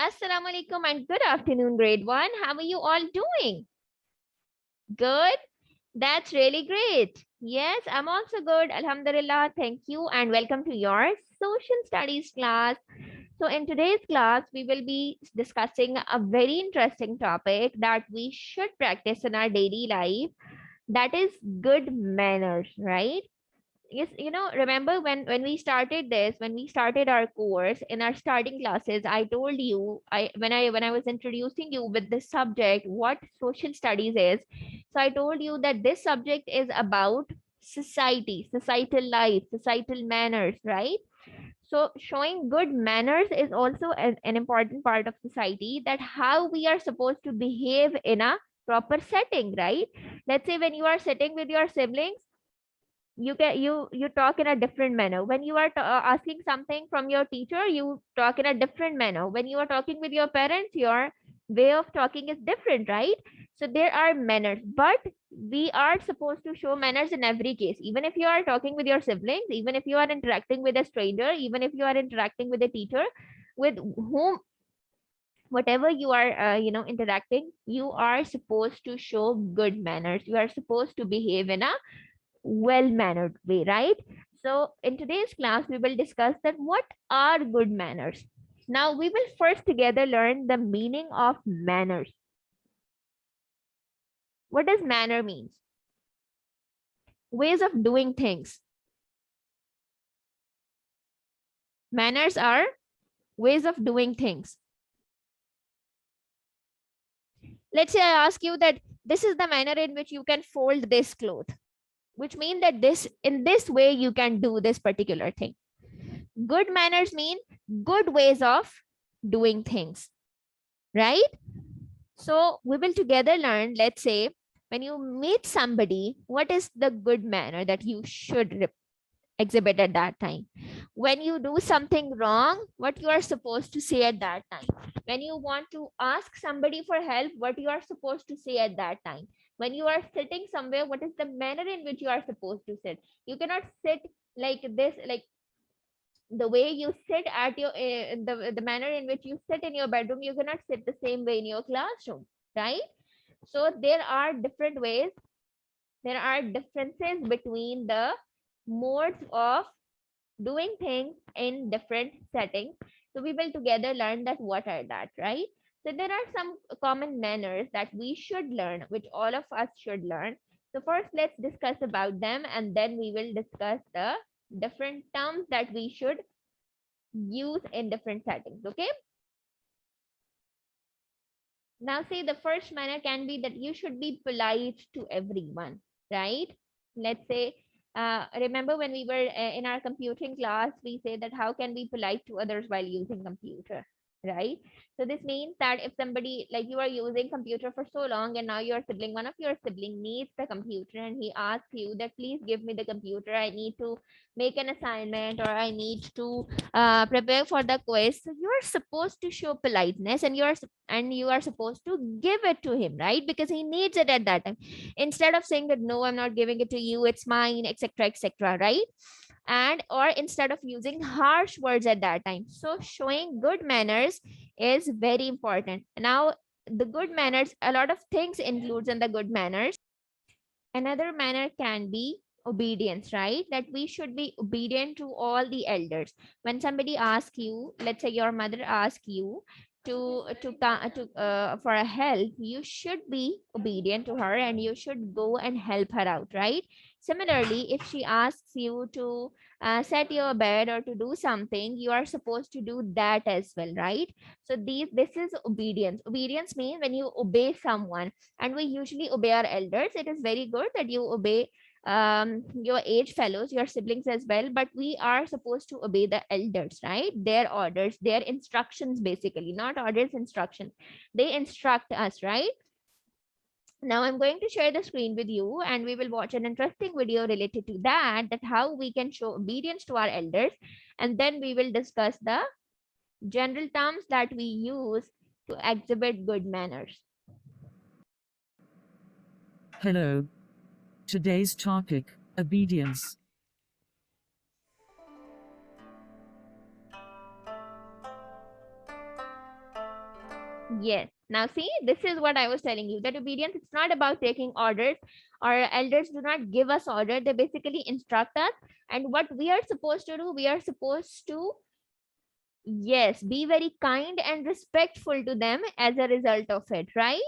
Assalamu alaikum and good afternoon, grade 1. How are you all doing? Good? That's really great. Yes, I'm also good. Alhamdulillah. Thank you and welcome to your social studies class. So, in today's class, we will be discussing a very interesting topic that we should practice in our daily life. That is good manners, right? Yes, remember when we started this, when we started our course in our starting classes, I told you, I when I was introducing you with this subject, what social studies is. So I told you that this subject is about society, societal life, societal manners, right? So showing good manners is also an important part of society, that how we are supposed to behave in a proper setting, right? Let's say when you are sitting with your siblings, you talk in a different manner. When you are asking something from your teacher, you talk in a different manner. When you are talking with your parents, your way of talking is different, right? So there are manners, but we are supposed to show manners in every case. Even if you are talking with your siblings, even if you are interacting with a stranger, even if you are interacting with a teacher, with whom whatever you are interacting, you are supposed to show good manners. You are supposed to behave in a well-mannered way, right? So in today's class, we will discuss that what are good manners. Now we will first together learn the meaning of manners. What does manner means? Ways of doing things. Manners are ways of doing things. Let's say I ask you that this is the manner in which you can fold this cloth, which means that this in this way you can do this particular thing. Good manners mean good ways of doing things, right? So we will together learn, let's say, when you meet somebody, what is the good manner that you should exhibit at that time? When you do something wrong, what you are supposed to say at that time? When you want to ask somebody for help, what you are supposed to say at that time? When you are sitting somewhere, what is the manner in which you are supposed to sit? You cannot sit like this, like the way you sit at your the manner in which you sit in your bedroom, you cannot sit the same way in your classroom, right? So there are different ways, there are differences between the modes of doing things in different settings. So we will together learn that what are that, right? So there are some common manners that we should learn, which all of us should learn. So first let's discuss about them, and then we will discuss the different terms that we should use in different settings. Okay, now say the first manner can be that you should be polite to everyone, right? Let's say, remember when we were in our computing class, we say that how can we polite to others while using computer, right? So this means that if somebody, like you are using computer for so long and now your sibling, one of your sibling needs the computer and he asks you that please give me the computer, I need to make an assignment or I need to prepare for the quiz. So you are supposed to show politeness, and you are supposed to give it to him, right? Because he needs it at that time. Instead of saying that no, I'm not giving it to you, it's mine, etc., etc., right? And or instead of using harsh words at that time. So showing good manners is very important. Now the good manners, a lot of things includes in the good manners. Another manner can be obedience, right? That we should be obedient to all the elders. When somebody asks you, let's say your mother asks you for a help, you should be obedient to her and you should go and help her out, right? Similarly, if she asks you to set your bed or to do something, you are supposed to do that as well, right? So this is obedience. Obedience means when you obey someone, and we usually obey our elders. It is very good that you obey your age fellows, your siblings as well, but we are supposed to obey the elders, right? Their orders, their instructions, basically, not orders, instructions. They instruct us, right? Now I'm going to share the screen with you and we will watch an interesting video related to that how we can show obedience to our elders, and then we will discuss the general terms that we use to exhibit good manners. Hello. Today's topic, obedience. Yes. Now see, this is what I was telling you, that obedience, it's not about taking orders. Our elders do not give us order. They basically instruct us. And what we are supposed to do, we are supposed to, yes, be very kind and respectful to them as a result of it, right?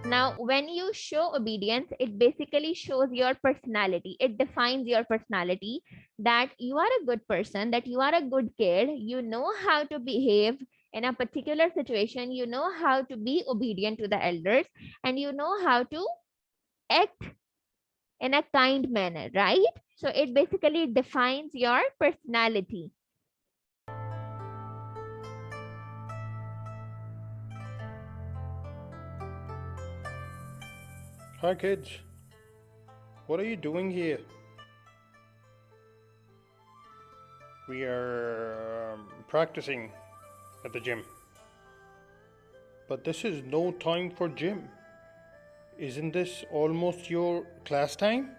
Now, when you show obedience, it basically shows your personality. It defines your personality, that you are a good person, that you are a good kid. You know how to behave in a particular situation. You know how to be obedient to the elders, and you know how to act in a kind manner, right? So it basically defines your personality. Hi kids, what are you doing here? We are practicing at the gym. But this is no time for gym. Isn't this almost your class time?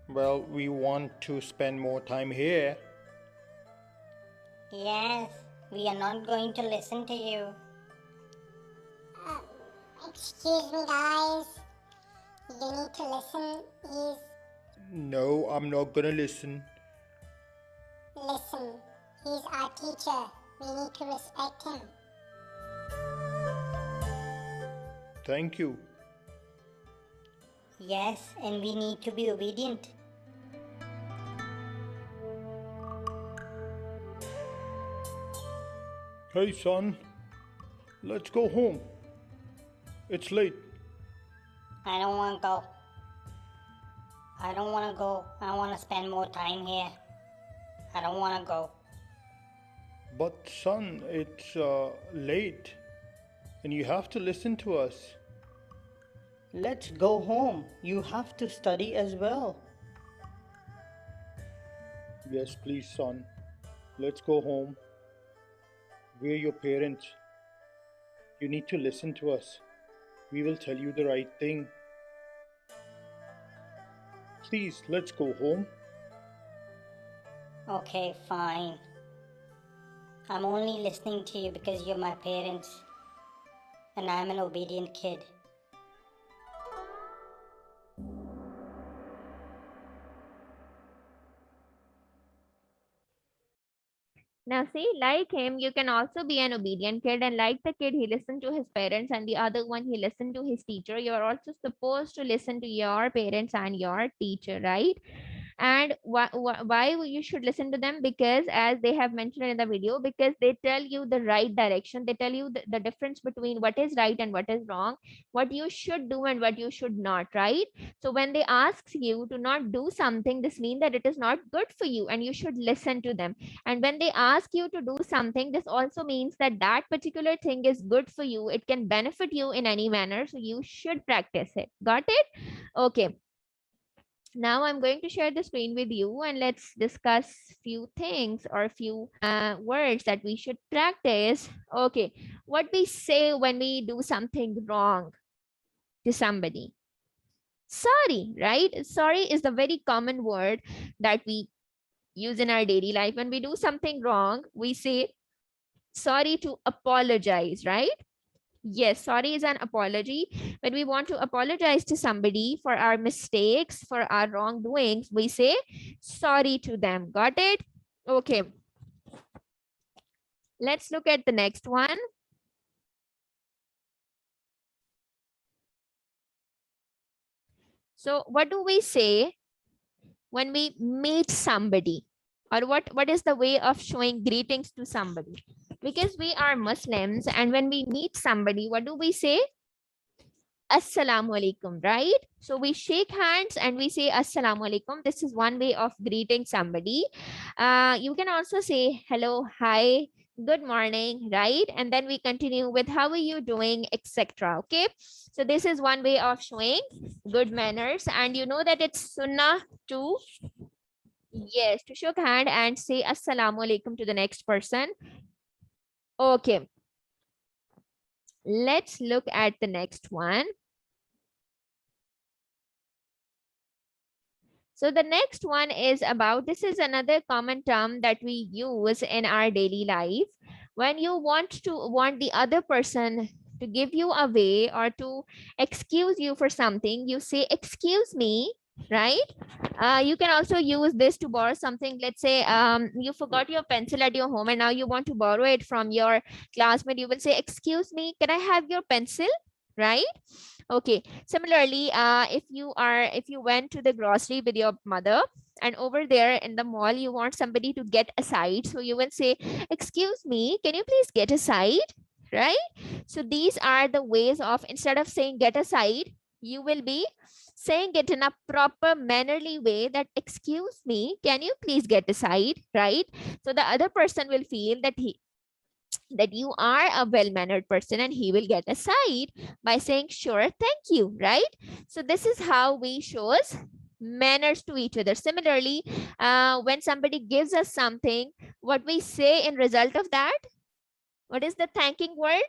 Well, we want to spend more time here. Yes, we are not going to listen to you. Excuse me, guys. You need to listen. No, I'm not gonna listen. Listen. He's our teacher. We need to respect him. Thank you. Yes, and we need to be obedient. Hey son, let's go home. It's late. I don't want to go. I don't want to go. I want to spend more time here. I don't want to go. But son, it's late. And you have to listen to us. Let's go home. You have to study as well. Yes, please, son. Let's go home. We're your parents. You need to listen to us. We will tell you the right thing. Please, let's go home. Okay, fine. I'm only listening to you because you're my parents. And I'm an obedient kid. Now, see, like him, you can also be an obedient kid. And like the kid, he listened to his parents, and the other one, he listened to his teacher. You're also supposed to listen to your parents and your teacher, right? And why you should listen to them? Because as they have mentioned in the video, because they tell you the right direction. They tell you the difference between what is right and what is wrong, what you should do and what you should not, right? So when they ask you to not do something, this means that it is not good for you and you should listen to them. And when they ask you to do something, this also means that that particular thing is good for you. It can benefit you in any manner. So you should practice it. Got it? Okay. Now I'm going to share the screen with you and let's discuss few things or few words that we should practice. Okay. What we say when we do something wrong to somebody. Sorry, right? Sorry is the very common word that we use in our daily life. When we do something wrong, we say sorry to apologize, right? Yes, sorry is an apology. When we want to apologize to somebody for our mistakes, for our wrongdoings, we say sorry to them. Got it? Okay. Let's look at the next one. So what do we say when we meet somebody? Or what is the way of showing greetings to somebody? Because we are Muslims, and when we meet somebody, what do we say? Assalamu alaikum, right? So we shake hands and we say Assalamu alaikum. This is one way of greeting somebody. You can also say hello, hi, good morning, right? And then we continue with how are you doing, etc. Okay. So this is one way of showing good manners. And you know that it's sunnah to, yes, to shake hand and say Assalamu alaikum to the next person. Okay. Let's look at the next one. So the next one is about, this is another common term that we use in our daily life. When you want the other person to give you a way or to excuse you for something, you say, excuse me, right? You can also use this to borrow something. Let's say you forgot your pencil at your home and now you want to borrow it from your classmate. You will say, excuse me, can I have your pencil? Right? Okay. Similarly, if you went to the grocery with your mother and over there in the mall, you want somebody to get aside. So you will say, excuse me, can you please get aside? Right? So these are the ways of, instead of saying get aside, you will be saying it in a proper mannerly way, that excuse me, can you please get aside? Right? So the other person will feel that you are a well-mannered person and he will get aside by saying, sure, thank you, right? So this is how we shows manners to each other. Similarly, when somebody gives us something, what we say in result of that, what is the thanking word?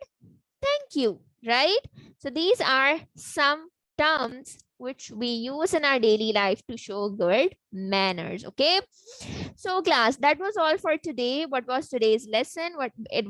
Thank you, right? So these are some terms which we use in our daily life to show good manners. Okay, so class, that was all for today. What was today's lesson?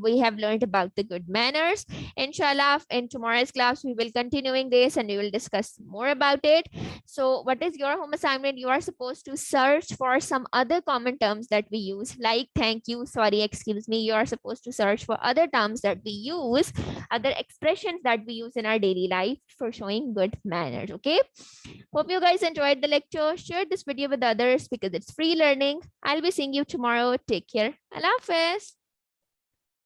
We have learned about the good manners. Inshallah, in tomorrow's class we will continuing this and we will discuss more about it. So what is your home assignment? You are supposed to search for some other common terms that we use, like thank you, sorry, excuse me. You are supposed to search for other terms that we use, other expressions that we use in our daily life for showing good manners. Okay, hope you guys enjoyed the lecture. Share this video with others because it's free learning. I'll be seeing you tomorrow. Take care. Allah Hafiz.